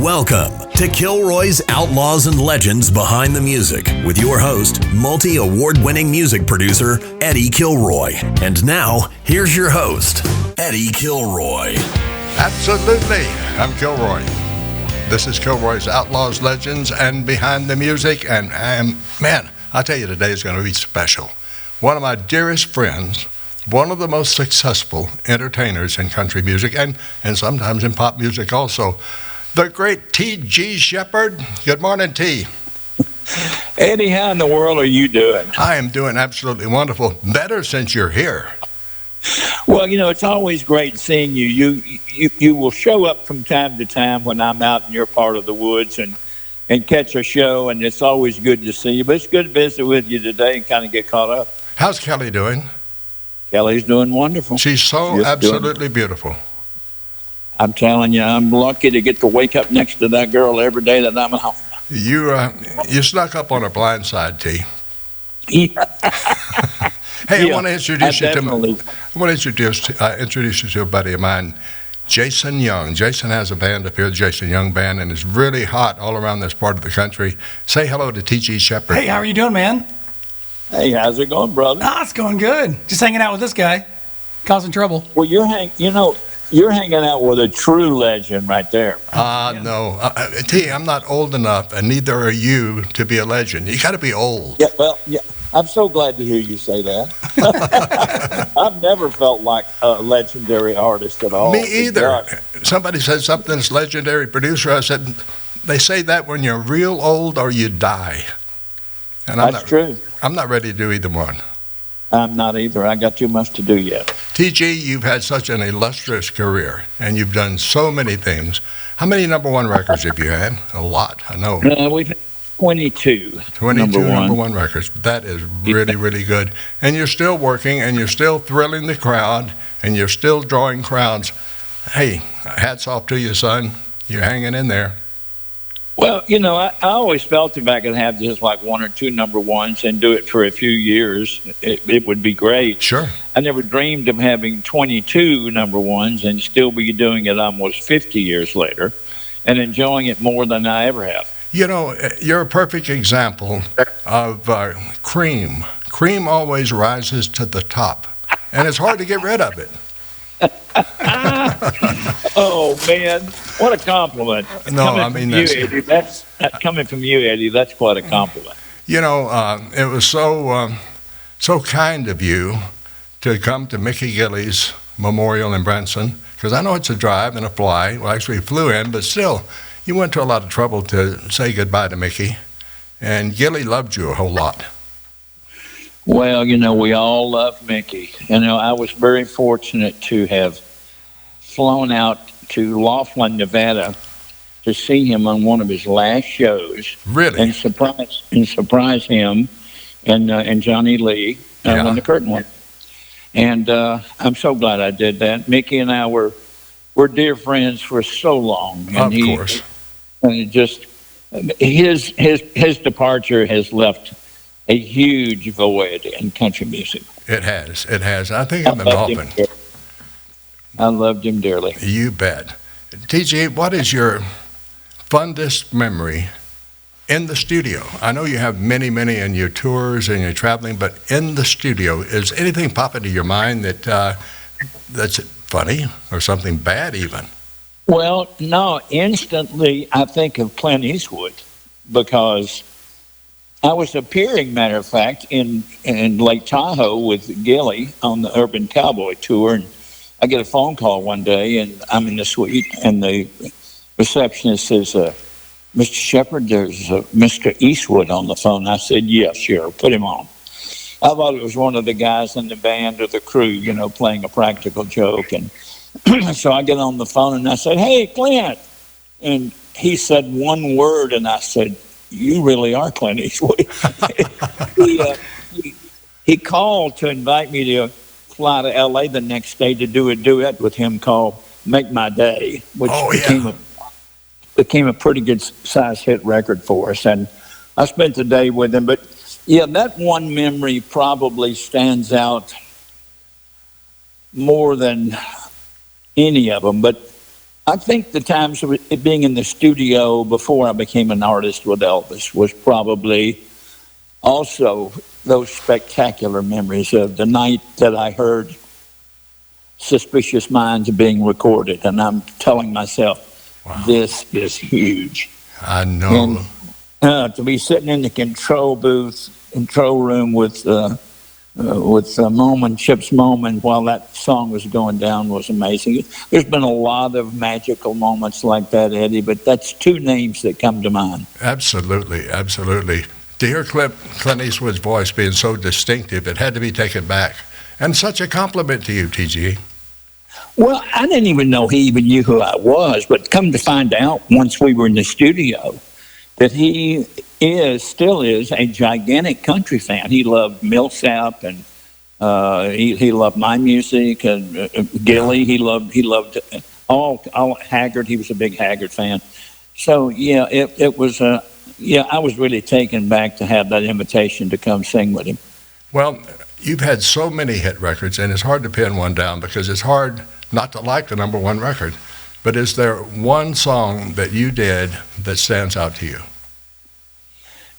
Welcome to Kilroy's Outlaws and Legends Behind the Music with your host, multi-award-winning music producer, Eddie Kilroy. And now, here's your host, Eddie Kilroy. Absolutely. I'm Kilroy. This is Kilroy's Outlaws, Legends, and Behind the Music. And man, I'll tell you, today is going to be special. One of my dearest friends, one of the most successful entertainers in country music and sometimes in pop music also, the great TG Sheppard. Good morning, T. Eddie, how in the world are you doing? I am doing absolutely wonderful. Better since you're here. Well, you know, it's always great seeing you. You will show up from time to time when I'm out in your part of the woods and catch a show, and it's always good to see you. But it's good to visit with you today and kind of get caught up. How's Kelly doing? Kelly's doing wonderful. She's so absolutely beautiful. I'm telling you, I'm lucky to get to wake up next to that girl every day that I'm at home. You snuck up on her blind side, T. Yeah. Hey, Yeah, I want to introduce you definitely. introduce you to a buddy of mine, Jason Young. Jason has a band up here, the Jason Young Band, and is really hot all around this part of the country. Say hello to TG Sheppard. Hey, how are you doing, man? Hey, how's it going, brother? It's going good. Just hanging out with this guy, causing trouble. Well, you're hanging out with a true legend right there. No. T, I'm not old enough, and neither are you, to be a legend. You got to be old. Yeah, well, yeah. I'm so glad to hear you say that. I've never felt like a legendary artist at all. Me either. Somebody said something's legendary producer. I said, they say that when you're real old or you die. And That's true. I'm not ready to do either one. I'm not either. I got too much to do yet. TG, you've had such an illustrious career, and you've done so many things. How many number one records have you had? A lot, I know. We've had 22. 22 number one records. That is really, really good. And you're still working, and you're still thrilling the crowd, and you're still drawing crowds. Hey, hats off to you, son. You're hanging in there. Well, you know, I always felt if I could have just like one or two number ones and do it for a few years, it would be great. Sure. I never dreamed of having 22 number ones and still be doing it almost 50 years later and enjoying it more than I ever have. You know, you're a perfect example of cream. Cream always rises to the top, and it's hard to get rid of it. Oh, man, what a compliment. No, I mean, that's coming from you, Eddie. That's quite a compliment. You know, it was so kind of you to come to Mickey Gilley's memorial in Branson, because I know it's a drive and a fly. Well, actually, we flew in, but still, you went to a lot of trouble to say goodbye to Mickey, and Gilley loved you a whole lot. Well, you know, we all love Mickey. You know, I was very fortunate to have flown out to Laughlin, Nevada to see him on one of his last shows. Really? And surprise him and Johnny Lee when the curtain went. And I'm so glad I did that. Mickey and I were dear friends for so long. And of course. And it just his departure has left a huge void in country music. It has. I think I've been often. I loved him dearly. You bet. TG, what is your fondest memory in the studio? I know you have many in your tours and your traveling, but in the studio, is anything pop into your mind that's funny or something bad even? Well, no. Instantly, I think of Clint Eastwood because I was appearing, matter of fact, in Lake Tahoe with Gilley on the Urban Cowboy Tour, and I get a phone call one day, and I'm in the suite, and the receptionist says, Mr. Sheppard, there's Mr. Eastwood on the phone. I said, yes, sure, put him on. I thought it was one of the guys in the band or the crew, you know, playing a practical joke, and so I get on the phone, and I said, hey, Clint, and he said one word, and I said, you really are Clint Eastwood. He called to invite me to fly to L.A. the next day to do a duet with him called Make My Day, which became a pretty good size hit record for us. And I spent the day with him. But, yeah, that one memory probably stands out more than any of them. But I think the times of it being in the studio before I became an artist with Elvis was probably also those spectacular memories of the night that I heard Suspicious Minds being recorded, and I'm telling myself, Wow. this is huge. I know. And to be sitting in the control room with Chip's Moment while that song was going down was amazing. There's been a lot of magical moments like that, Eddie, but that's two names that come to mind. Absolutely, absolutely. To hear Clint Eastwood's voice being so distinctive, it had to be taken back. And such a compliment to you, TG. Well, I didn't even know he even knew who I was, but come to find out once we were in the studio that he still is a gigantic country fan. He loved Millsap, and he loved my music, and Gilley. He loved all Haggard. He was a big Haggard fan. So yeah, it was I was really taken back to have that invitation to come sing with him. Well, you've had so many hit records, and it's hard to pin one down because it's hard not to like the number one record. But is there one song that you did that stands out to you?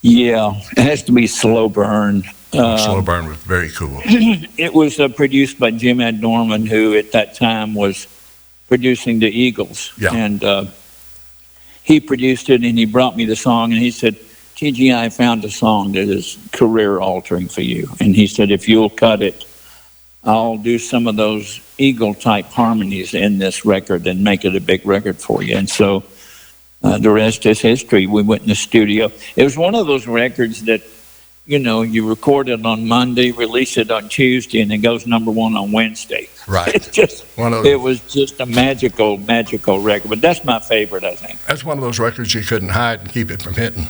Yeah, it has to be Slow Burn. Slow Burn was very cool. It was produced by Jim Ed Norman, who at that time was producing the Eagles. Yeah. And he produced it, and he brought me the song, and he said, TG, I found a song that is career-altering for you. And he said, if you'll cut it, I'll do some of those Eagle-type harmonies in this record and make it a big record for you. And so the rest is history. We went in the studio. It was one of those records that, you record it on Monday, release it on Tuesday, and it goes number one on Wednesday. Right. It was just a magical record. But that's my favorite, I think. That's one of those records you couldn't hide and keep it from hitting.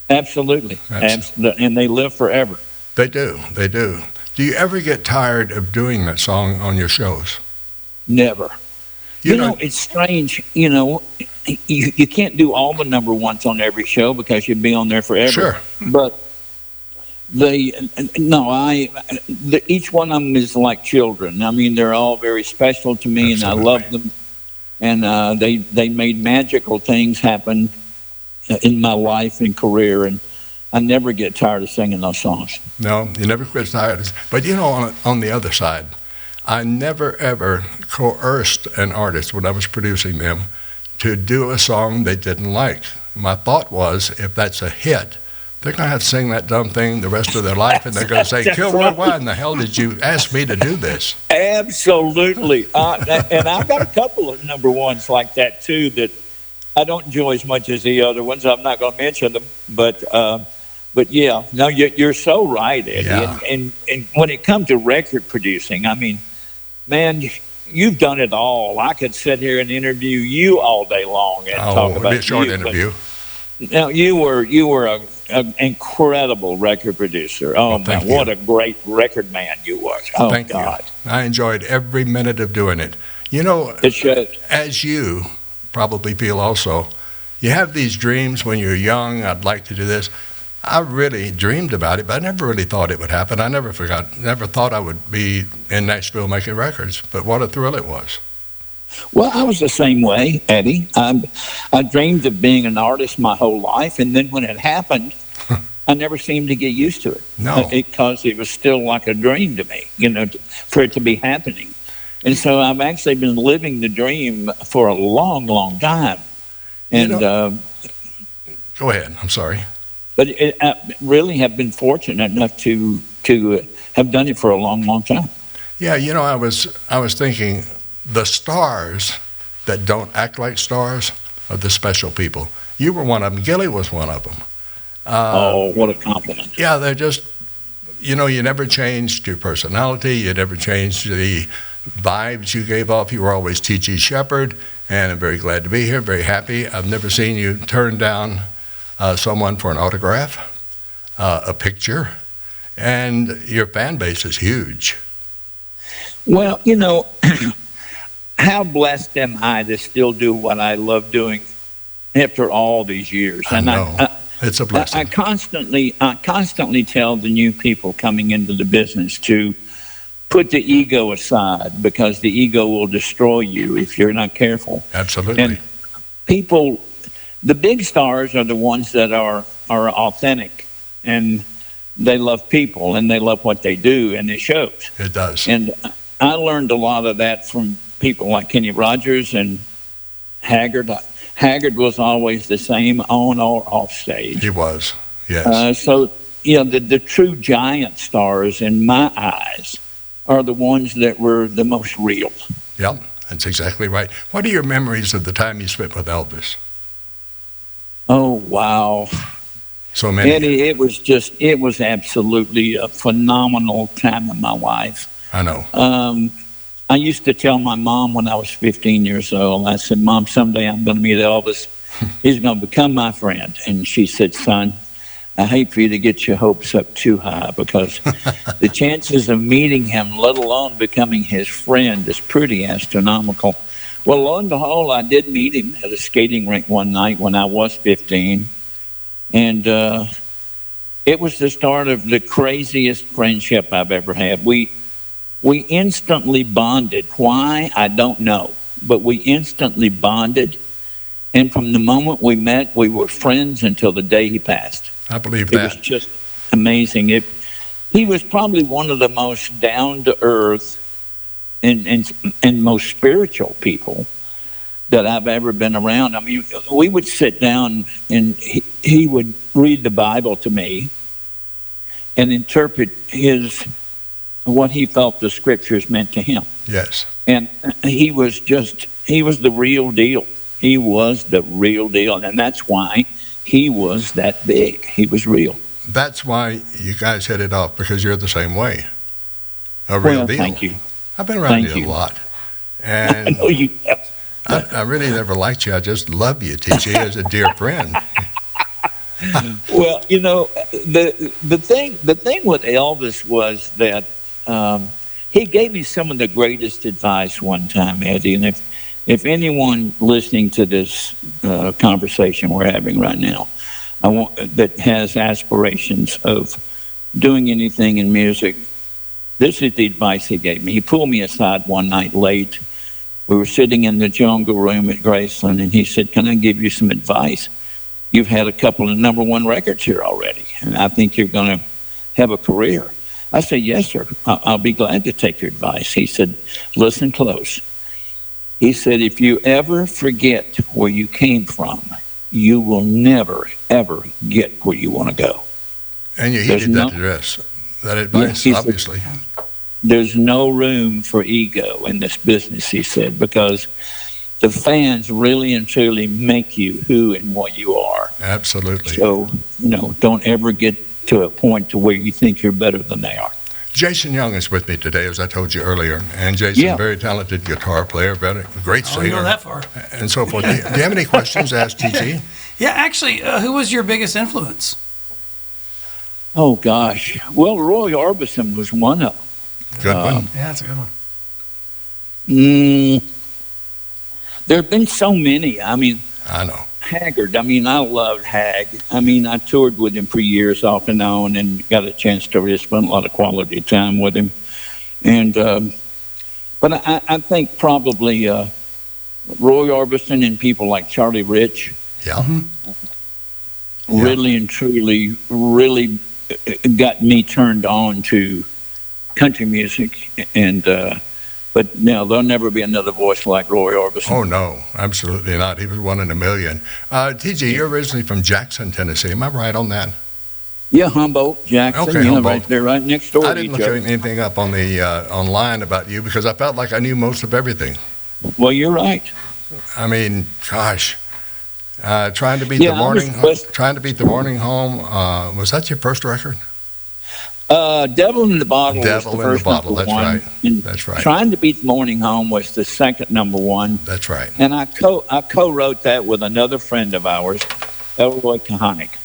Absolutely. And they live forever. They do. Do you ever get tired of doing that song on your shows? Never. You know, it's strange. You can't do all the number ones on every show because you'd be on there forever. Sure. But each one of them is like children. I mean, they're all very special to me. Absolutely. And I love them. And they made magical things happen in my life and career, and I never get tired of singing those songs. No, you never get tired. But on the other side, I never ever coerced an artist when I was producing them to do a song they didn't like. My thought was, if that's a hit, they're going to have to sing that dumb thing the rest of their life, and they're going to say, Kilroy, why in the hell did you ask me to do this? Absolutely. And I've got a couple of number ones like that, too, that I don't enjoy as much as the other ones. I'm not going to mention them, but yeah, no, you're so right, Eddie. Yeah. And when it comes to record producing, I mean, man, you've done it all. I could sit here and interview you all day long and talk about a short interview. Now, you were an incredible record producer. Oh, man, what a great record man you were. Oh, Thank God. you. I enjoyed every minute of doing it. As you probably feel also, you have these dreams when you're young, I'd like to do this. I really dreamed about it, but I never really thought it would happen. I never thought I would be in Nashville making records, but what a thrill it was. Well, I was the same way, Eddie. I dreamed of being an artist my whole life, and then when it happened, I never seemed to get used to it. No. Because it was still like a dream to me, for it to be happening. And so I've actually been living the dream for a long, long time. And go ahead. I'm sorry. But I really have been fortunate enough to have done it for a long, long time. Yeah, I was thinking the stars that don't act like stars are the special people. You were one of them. Gilley was one of them. What a compliment. Yeah, they're just, you never changed your personality. You never changed the vibes you gave off. You were always TG Sheppard, and I'm very glad to be here, very happy. I've never seen you turn down someone for an autograph, a picture, and your fan base is huge. Well, how blessed am I to still do what I love doing after all these years? I know. It's a blessing. I constantly tell the new people coming into the business to put the ego aside, because the ego will destroy you if you're not careful. Absolutely. And people, the big stars are the ones that are authentic, and they love people and they love what they do, and it shows. It does. And I learned a lot of that from people like Kenny Rogers and Haggard. Haggard was always the same on or off stage. He was, yes. So, the true giant stars in my eyes are the ones that were the most real. Yep, that's exactly right. What are your memories of the time you spent with Elvis? Oh, wow. So many. Eddie, it was absolutely a phenomenal time in my life. I know. I used to tell my mom when I was 15 years old, I said, Mom, someday I'm going to meet Elvis. He's going to become my friend. And she said, son, I hate for you to get your hopes up too high, because the chances of meeting him, let alone becoming his friend, is pretty astronomical. Well, lo and behold, I did meet him at a skating rink one night when I was 15. And it was the start of the craziest friendship I've ever had. We instantly bonded. Why? I don't know. But we instantly bonded. And from the moment we met, we were friends until the day he passed. I believe It that. was just amazing. He was probably one of the most down-to-earth and most spiritual people that I've ever been around. I mean, we would sit down and he would read the Bible to me and interpret what he felt the scriptures meant to him. Yes. And he was the real deal. He was the real deal. And that's why he was that big. He was real. That's why you guys hit it off, because you're the same way. A real deal. Thank you. I've been around Thank you you. a lot. I And know you have. I really never liked you. I just love you, TG, as a dear friend. Well, the thing with Elvis was that he gave me some of the greatest advice one time, Eddie. And if anyone listening to this conversation we're having right now, that has aspirations of doing anything in music, this is the advice he gave me. He pulled me aside one night late. We were sitting in the jungle room at Graceland, and he said, can I give you some advice? You've had a couple of #1 records here already, and I think you're going to have a career. I said, yes, sir. I'll be glad to take your advice. He said, listen close. He said, if you ever forget where you came from, you will never, ever get where you want to go. And you heeded that advice, Yeah, obviously. There's no room for ego in this business, he said, because the fans really and truly make you who and what you are. Absolutely. So, don't ever get to a point to where you think you're better than they are. Jason Young is with me today, as I told you earlier. And Jason, very talented guitar player, great singer. I don't go that far. And so forth. Do you have any questions to ask TG? Yeah, actually, who was your biggest influence? Oh, gosh. Well, Roy Orbison was one of them. Good one. Yeah, that's a good one. There have been so many. I mean, I know. Haggard. I mean, I loved Hag. I mean, I toured with him for years off and on, and got a chance to really spend a lot of quality time with him. And but I think probably Roy Orbison and people like Charlie Rich. Yeah. Really and truly, really got me turned on to country music, and but there'll never be another voice like Roy Orbison. Oh, no, absolutely not. He was one in a million. TG, you're originally from Jackson, Tennessee. Am I right on that? Yeah, Humboldt, Jackson. Okay, Humboldt. Right there, right next door. I didn't look anything up on the online about you, because I felt like I knew most of everything. Well, you're right. I mean, gosh, trying to beat the morning home. Was that your first record? Devil in the Bottle was the first That's #1. right. And That's right. Trying to Beat the Morning Home was the second #1. That's right. And I co-wrote that with another friend of ours, Elroy Kahanic.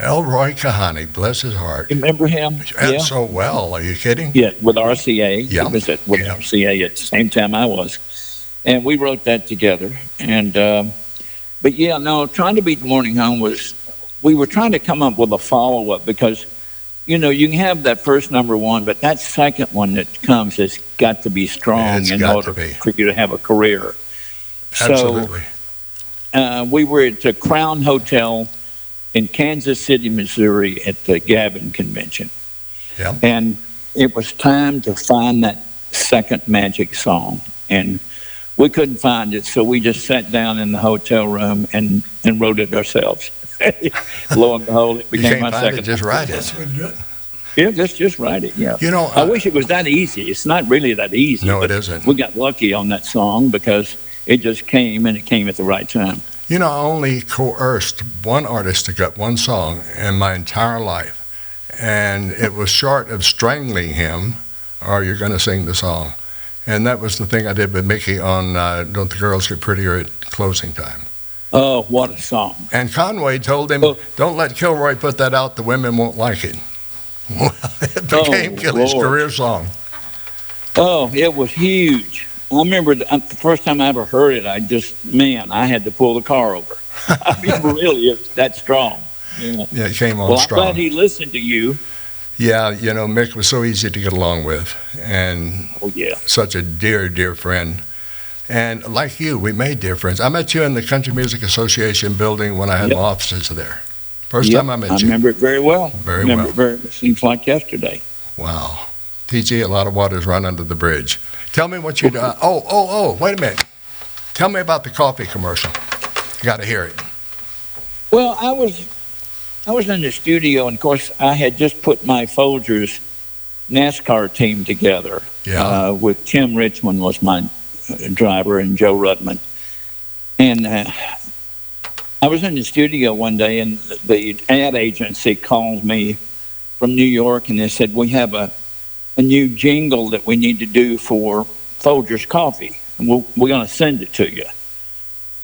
Elroy Kahani, bless his heart. You remember him? Yeah. So well. Are you kidding? Yeah, with RCA. Yeah. He was with RCA at the same time I was. And we wrote that together. And but yeah, no, Trying to Beat the Morning Home we were trying to come up with a follow-up, because you can have that first number one, but that second one that comes has got to be strong in order for you to have a career. Absolutely. So we were at the Crown Hotel in Kansas City, Missouri at the Gavin Convention. Yeah. And it was time to find that second magic song. And we couldn't find it, so we just sat down in the hotel room and wrote it ourselves. Lo and behold, it became my second. Just write it. Yeah, just write it, yeah. I wish it was that easy. It's not really that easy. No, it isn't. We got lucky on that song because it just came, and it came at the right time. I only coerced one artist to get one song in my entire life. And it was short of strangling him, or you're going to sing the song. And that was the thing I did with Mickey on Don't the Girls Get Prettier at Closing Time. Oh, what a song. And Conway told him, don't let Kilroy put that out, the women won't like it. Well, it became Gilley's career song. Oh, it was huge. I remember the first time I ever heard it, I had to pull the car over. I mean, really, it's that strong. Yeah, it came on strong. I'm glad he listened to you. Yeah, Mick was so easy to get along with, and such a dear, dear friend. And like you, we made dear friends. I met you in the Country Music Association building when I had my offices there. First time I met you. I remember it very well. It seems like yesterday. Wow. TG, a lot of water's run under the bridge. Tell me what you do. Wait a minute. Tell me about the coffee commercial. You got to hear it. Well, I was in the studio, and of course, I had just put my Folgers NASCAR team together. Yeah. With Tim Richmond was my driver, and Joe Rudman. And I was in the studio one day, and the ad agency called me from New York, and they said, we have a new jingle that we need to do for Folgers Coffee, and we're going to send it to you.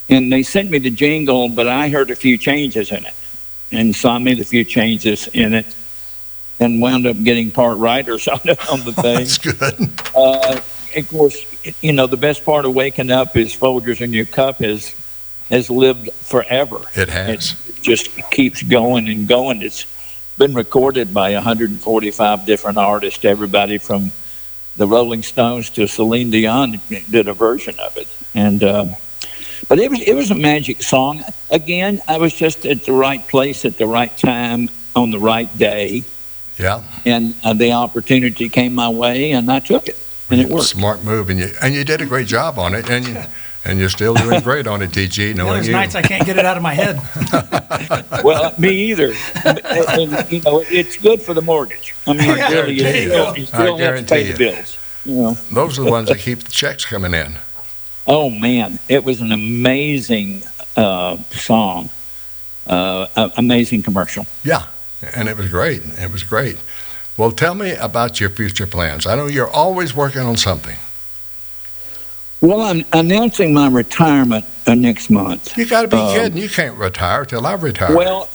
And they sent me the jingle, but I heard a few changes in it. And so I made a few changes in it and wound up getting part writers on the thing. That's good. Of course, the best part of waking up is Folgers in your cup has lived forever. It has. It just keeps going and going. It's been recorded by 145 different artists. Everybody from the Rolling Stones to Celine Dion did a version of it. And but it was a magic song. Again, I was just at the right place at the right time on the right day. Yeah. And the opportunity came my way, and I took it, and it worked. Smart move, and you did a great job on it, and you're still doing great on it, TG. There's nights I can't get it out of my head. Well, me either. And, it's good for the mortgage. I mean, really, you still have to pay the bills. Those are the ones that keep the checks coming in. Oh, man. It was an amazing song, amazing commercial. Yeah, and it was great. It was great. Well, tell me about your future plans. I know you're always working on something. Well, I'm announcing my retirement next month. You got to be kidding. You can't retire till I retire. Well,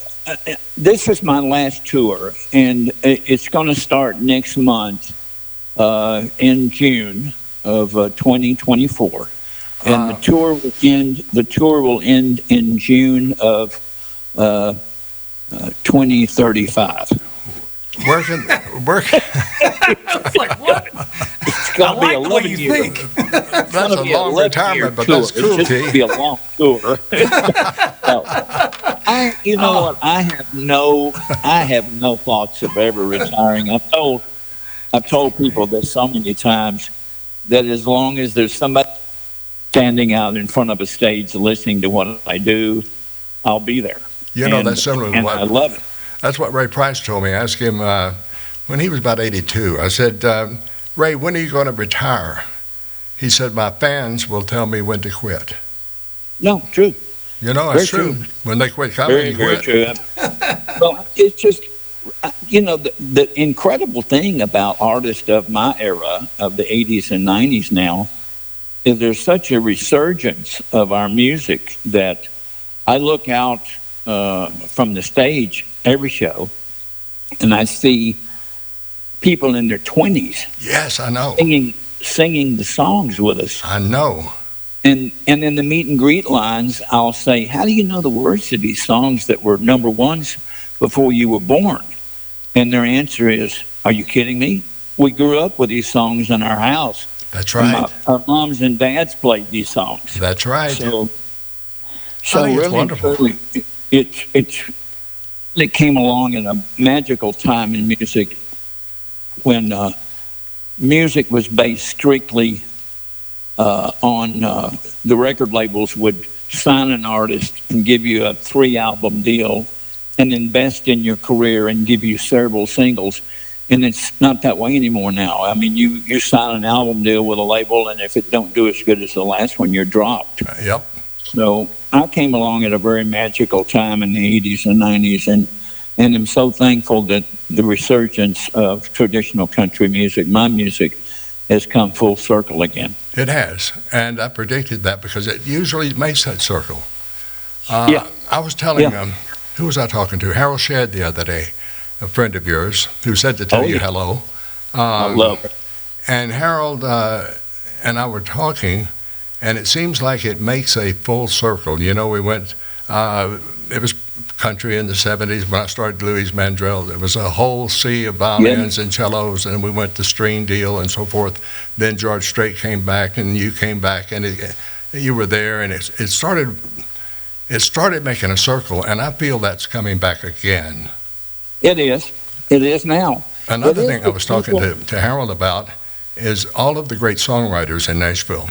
this is my last tour, and it's going to start next month in June of 2024. And the tour will end in June of 2035. Working. It's like, what? It's going to be 11 years. That's a long retirement, but that's cool, It's just be a long tour. What? I have no thoughts of ever retiring. I've told people this so many times that as long as there's somebody standing out in front of a stage listening to what I do, I'll be there. That's similar to what I love it. That's what Ray Price told me. I asked him when he was about 82. I said, Ray, when are you going to retire? He said, my fans will tell me when to quit. No, true. That's true. When they quit comedy, very true. Well, it's just, the incredible thing about artists of my era, of the 80s and 90s now, is there's such a resurgence of our music that I look out from the stage every show, and I see people in their 20s. Yes, I know. Singing the songs with us. I know. And in the meet and greet lines, I'll say, how do you know the words to these songs that were number ones before you were born? And their answer is, "Are you kidding me? We grew up with these songs in our house. That's right. Our moms and dads played these songs." That's right. So I think it's really, wonderful. truly, it came along in a magical time in music when music was based strictly on the record labels would sign an artist and give you a 3-album deal and invest in your career and give you several singles. And it's not that way anymore now. I mean, you sign an album deal with a label, and if it don't do as good as the last one, you're dropped. Yep. So I came along at a very magical time in the 80s and 90s, and I'm so thankful that the resurgence of traditional country music, my music, has come full circle again. It has, and I predicted that because it usually makes that circle. Yeah. I was telling who was I talking to? Harold Shedd the other day, a friend of yours, who said to tell you hello. I love it. And Harold and I were talking, and it seems like it makes a full circle. You know, we went, it was country in the 70s when I started Louis Mandrell. There was a whole sea of violins and cellos, and we went to string deal and so forth. Then George Strait came back, and you came back, and you were there, and it started making a circle, and I feel that's coming back again. It is now. Another thing I was talking to Harold about is all of the great songwriters in Nashville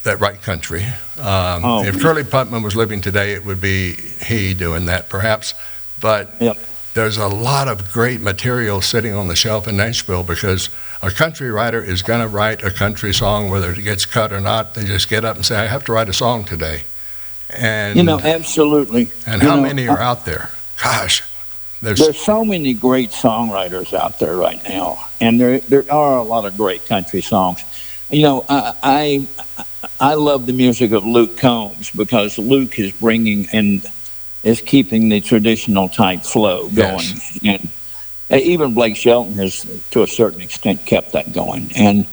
that write country. If Curly Putman was living today, it would be he doing that, perhaps. But there's a lot of great material sitting on the shelf in Nashville because a country writer is going to write a country song, whether it gets cut or not. They just get up and say, "I have to write a song today." And absolutely. And how many are out there? Gosh. There's so many great songwriters out there right now, and there are a lot of great country songs. I love the music of Luke Combs because Luke is bringing and is keeping the traditional type flow going. Yes. And even Blake Shelton has, to a certain extent, kept that going. And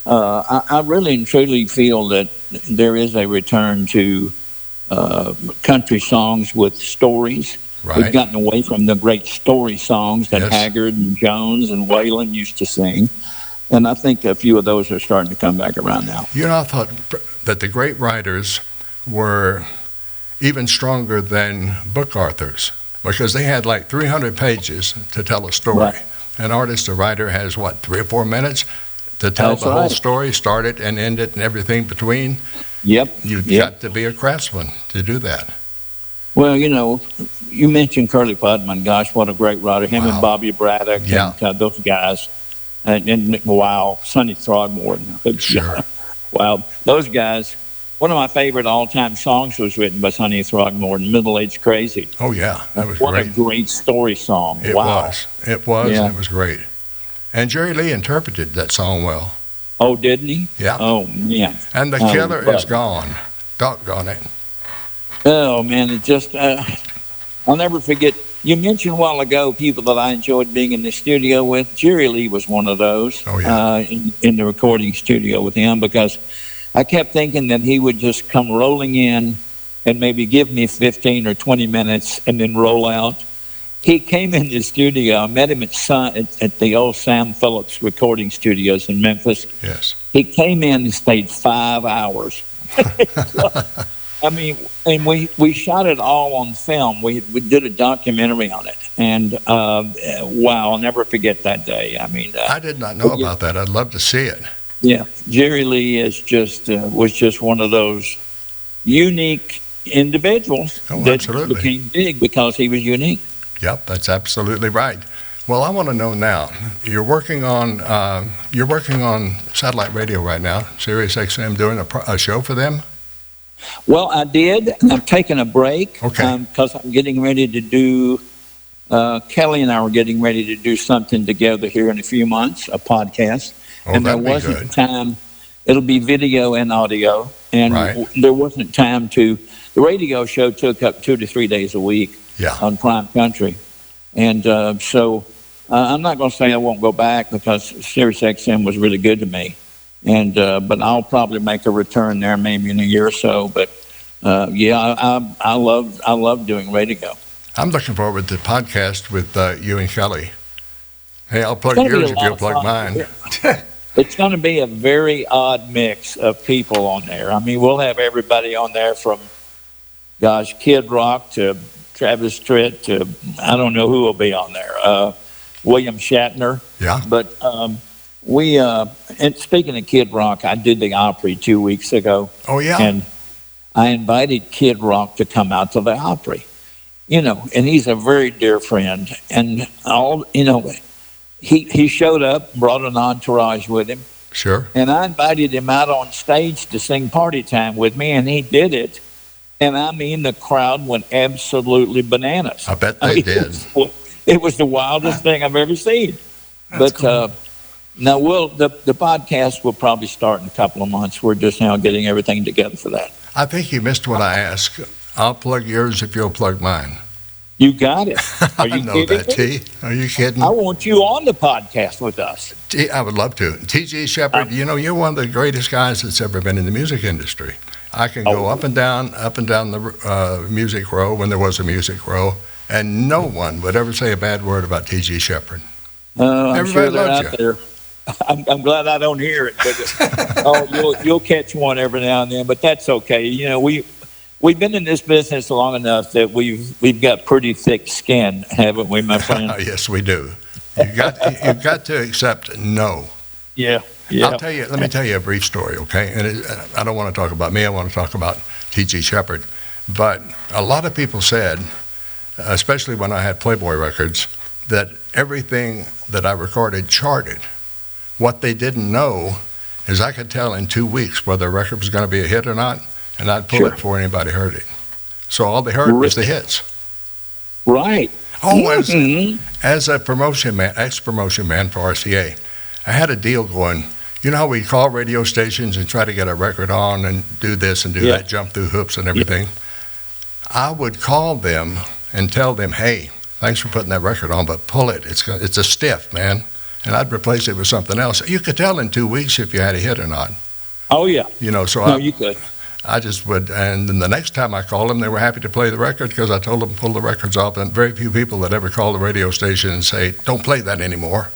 I really and truly feel that there is a return to country songs with stories. Right. We've gotten away from the great story songs that Haggard and Jones and Waylon used to sing. And I think a few of those are starting to come back around now. You know, I thought that the great writers were even stronger than book authors because they had like 300 pages to tell a story. Right. An artist, a writer, has, 3 or 4 minutes to tell the whole story, start it and end it and everything between. You've got to be a craftsman to do that. Well, you mentioned Curly Putman. Gosh, what a great writer. Him and Bobby Braddock and those guys. And Sonny Throgmorton. Sure. Wow, those guys. One of my favorite all-time songs was written by Sonny Throgmorton, Middle Aged Crazy. Oh, yeah, that was what great. What a great story song. It was, and it was great. And Jerry Lee interpreted that song well. Oh, didn't he? Yeah. Oh, man. And the killer is gone. Doggone it. Oh, man, it just, I'll never forget. You mentioned a while ago people that I enjoyed being in the studio with. Jerry Lee was one of those. Oh, yeah. In the recording studio with him because I kept thinking that he would just come rolling in and maybe give me 15 or 20 minutes and then roll out. He came in the studio. I met him at the old Sam Phillips recording studios in Memphis. Yes. He came in and stayed 5 hours. I mean, and we shot it all on film. We did a documentary on it, and I'll never forget that day. I mean, I did not know about that. I'd love to see it. Yeah, Jerry Lee is was just one of those unique individuals that became big because he was unique. Yep, that's absolutely right. Well, I want to know now. You're working on satellite radio right now, Sirius XM, doing a show for them. Well, I did. I'm taking a break because I'm getting ready to do. Kelly and I were getting ready to do something together here in a few months, a podcast, and there wasn't time. It'll be video and audio, and there wasn't time to. The radio show took up 2 to 3 days a week on Prime Country, and so I'm not going to say I won't go back because Sirius XM was really good to me. And but I'll probably make a return there maybe in a year or so. But I love doing radio. I'm looking forward to the podcast with you and Kelly. Hey, I'll plug It's gonna be yours a if lot you'll of plug fun. mine. It's going to be a very odd mix of people on there. I mean, we'll have everybody on there from, gosh, Kid Rock to Travis Tritt to, I don't know who will be on there, William Shatner. Yeah. But and speaking of Kid Rock, I did the Opry 2 weeks ago. Oh, yeah. And I invited Kid Rock to come out to the Opry, and he's a very dear friend. And he showed up, brought an entourage with him. Sure. And I invited him out on stage to sing Party Time with me, and he did it. And I mean, the crowd went absolutely bananas. I bet they did. It was the wildest thing I've ever seen. That's But cool. now the podcast will probably start in a couple of months. We're just now getting everything together for that. I think you missed what I asked. I'll plug yours if you'll plug mine. You got it. Are you I know kidding that, me? T. Are you kidding? I want you on the podcast with us. I would love to. TG Sheppard, you're one of the greatest guys that's ever been in the music industry. I can go up and down the music row when there was a music row, and no one would ever say a bad word about TG Sheppard. I'm Everybody sure they're loves out there. I'm glad I don't hear it, but you'll catch one every now and then. But that's okay. We've been in this business long enough that we've got pretty thick skin, haven't we, my friend? Yes, we do. You've got to accept no. Yeah. Let me tell you a brief story, okay? And I don't want to talk about me. I want to talk about TG Sheppard. But a lot of people said, especially when I had Playboy Records, that everything that I recorded charted. What they didn't know is I could tell in 2 weeks whether a record was going to be a hit or not, and I'd pull it before anybody heard it. So all they heard was the hits. Right. Oh, as a ex-promotion man for RCA, I had a deal going. You know how we call radio stations and try to get a record on and do this and do that, jump through hoops and everything? I would call them and tell them, hey, thanks for putting that record on, but pull it. It's a stiff, man. And I'd replace it with something else. You could tell in 2 weeks if you had a hit or not. Oh, yeah. You could. I just would, and then the next time I called them, they were happy to play the record because I told them to pull the records off, and very few people that ever call the radio station and say, don't play that anymore.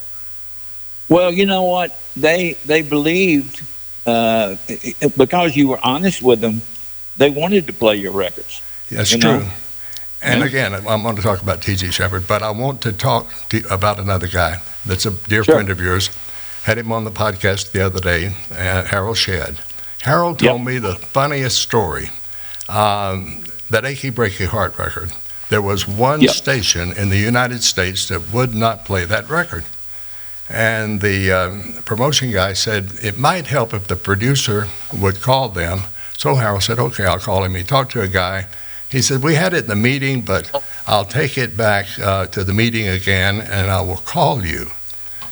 Well, you know what? They believed, because you were honest with them, they wanted to play your records. That's true. And again, I'm going to talk about TG Sheppard, but I want to talk about another guy that's a dear friend of yours. Had him on the podcast the other day, Harold Shedd. Harold told me the funniest story, that Achy Breaky Heart record. There was one station in the United States that would not play that record. And the promotion guy said it might help if the producer would call them. So Harold said, okay, I'll call him. He talked to a guy. He said, we had it in the meeting, but I'll take it back to the meeting again, and I will call you.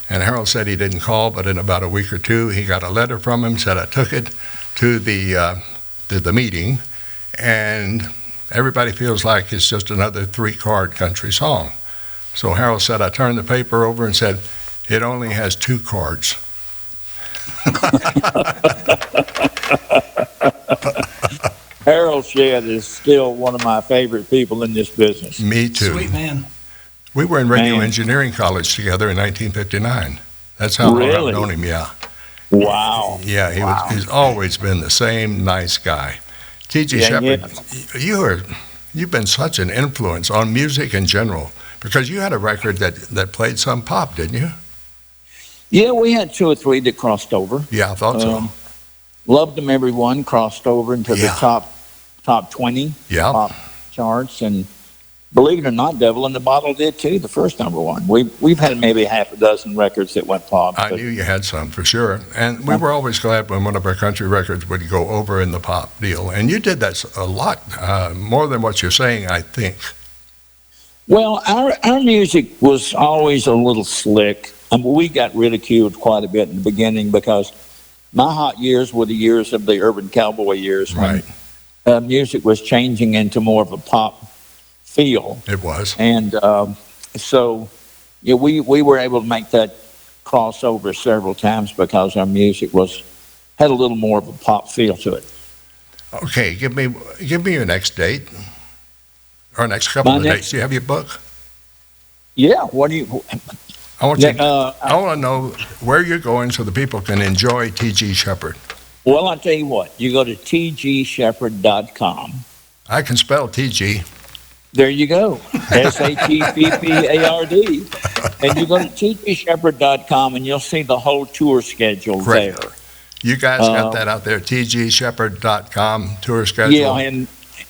And Harold said he didn't call, but in about a week or two, he got a letter from him, said I took it to the meeting, and everybody feels like it's just another 3-chord country song. So Harold said, I turned the paper over and said, it only has 2 chords. Harold Shedd is still one of my favorite people in this business. Me too. Sweet man. We were in radio engineering college together in 1959. That's how long I've known him, Wow. Yeah, he's always been the same nice guy. TG Sheppard, you've been such an influence on music in general, because you had a record that played some pop, didn't you? Yeah, we had 2 or 3 that crossed over. Yeah, I thought so. Loved Them Everyone crossed over into the top 20 pop charts, and believe it or not, Devil in the Bottle did too, the first number one. We've had maybe half a dozen records that went pop. I knew you had some for sure, and we were always glad when one of our country records would go over in the pop deal, and you did that a lot, more than what you're saying, I think. Well, our music was always a little slick. I mean, we got ridiculed quite a bit in the beginning because my hot years were the years of the urban cowboy years when music was changing into more of a pop feel. It was. And so we were able to make that crossover several times because our music had a little more of a pop feel to it. Okay, give me your next date or next couple of dates. Do you have your book? Yeah. I want Yeah, I want to know where you're going so the people can enjoy TG Sheppard. Well, I'll tell you what. You go to tgsheppard.com. I can spell TG. There you go. Sheppard. And you go to tgsheppard.com and you'll see the whole tour schedule Great. there. You guys got that out there, tgsheppard.com tour schedule. Yeah,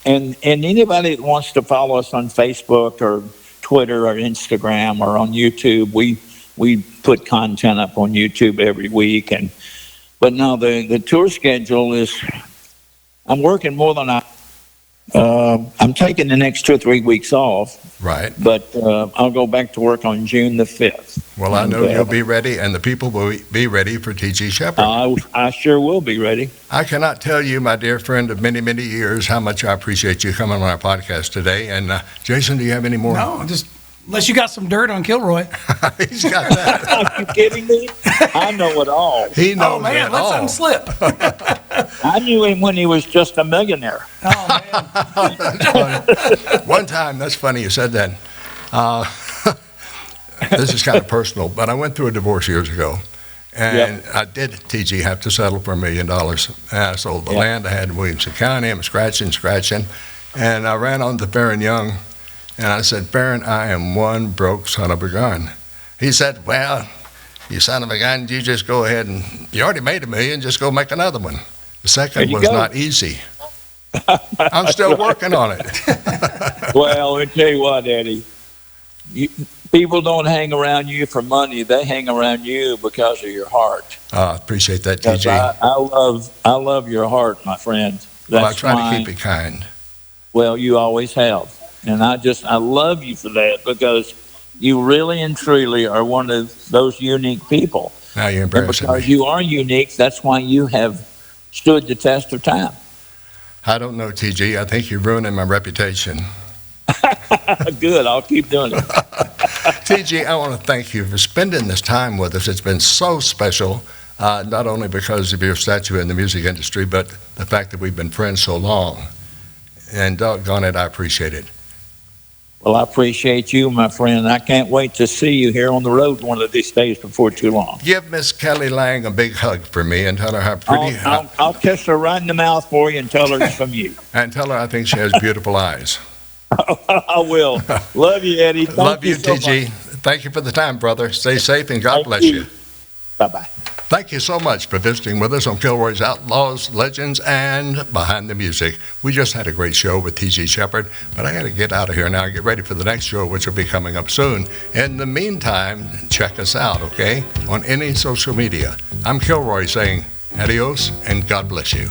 and anybody that wants to follow us on Facebook or Twitter or Instagram or on YouTube, we put content up on YouTube every week. But no, the tour schedule is, I'm working more than I'm taking the next 2 or 3 weeks off. Right. But I'll go back to work on June the 5th. Well, I know you'll be ready, and the people will be ready for TG Sheppard. I sure will be ready. I cannot tell you, my dear friend of many, many years, how much I appreciate you coming on our podcast today. And Jason, do you have any more? No, just unless you got some dirt on Kilroy. He's got that. Are you kidding me? I know it all. He knows Oh, man, it let all. something slip. I knew him when he was just a millionaire. Oh, man. One time, that's funny you said that. This is kind of personal, but I went through a divorce years ago, and I did, TG, have to settle for $1 million. And I sold the land I had in Williamson County. I'm scratching, and I ran on to Farron Young, and I said, Farron, I am one broke son of a gun. He said, well, you son of a gun, you just go ahead and you already made $1 million, just go make another one. The second was not easy. I'm still working on it. Well, I'll tell you what, Eddie. People don't hang around you for money. They hang around you because of your heart. Appreciate that, TG. I love your heart, my friend. Well, I try to keep it kind. Well, you always have. And I love you for that because you really and truly are one of those unique people. Now you're embarrassing me. Because you are unique, that's why you have stood the test of time. I don't know, TG. I think you're ruining my reputation. Good. I'll keep doing it. TG, I want to thank you for spending this time with us. It's been so special, not only because of your stature in the music industry, but the fact that we've been friends so long. And doggone it, I appreciate it. Well, I appreciate you, my friend. I can't wait to see you here on the road one of these days before too long. Give Miss Kelly Lang a big hug for me and tell her how pretty... I'll kiss her right in the mouth for you and tell her it's from you. And tell her I think she has beautiful eyes. I will. Love you, Eddie. Love you, TG. Thank you for the time, brother. Stay safe and God bless you. Bye-bye. Thank you so much for visiting with us on Kilroy's Outlaws, Legends, and Behind the Music. We just had a great show with TG Sheppard, but I got to get out of here now and get ready for the next show, which will be coming up soon. In the meantime, check us out, okay, on any social media. I'm Kilroy saying adios and God bless you.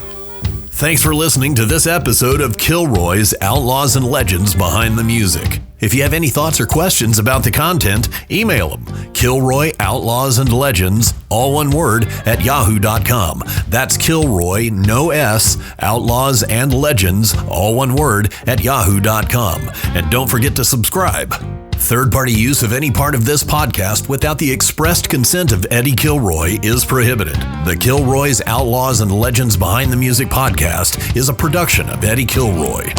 Thanks for listening to this episode of Kilroy's Outlaws and Legends Behind the Music. If you have any thoughts or questions about the content, email them. Kilroy Outlaws and Legends, all one word, at yahoo.com. That's Kilroy, no S, Outlaws and Legends, all one word, at yahoo.com. And don't forget to subscribe. Third-party use of any part of this podcast without the expressed consent of Eddie Kilroy is prohibited. The Kilroy's Outlaws and Legends Behind the Music podcast is a production of Eddie Kilroy.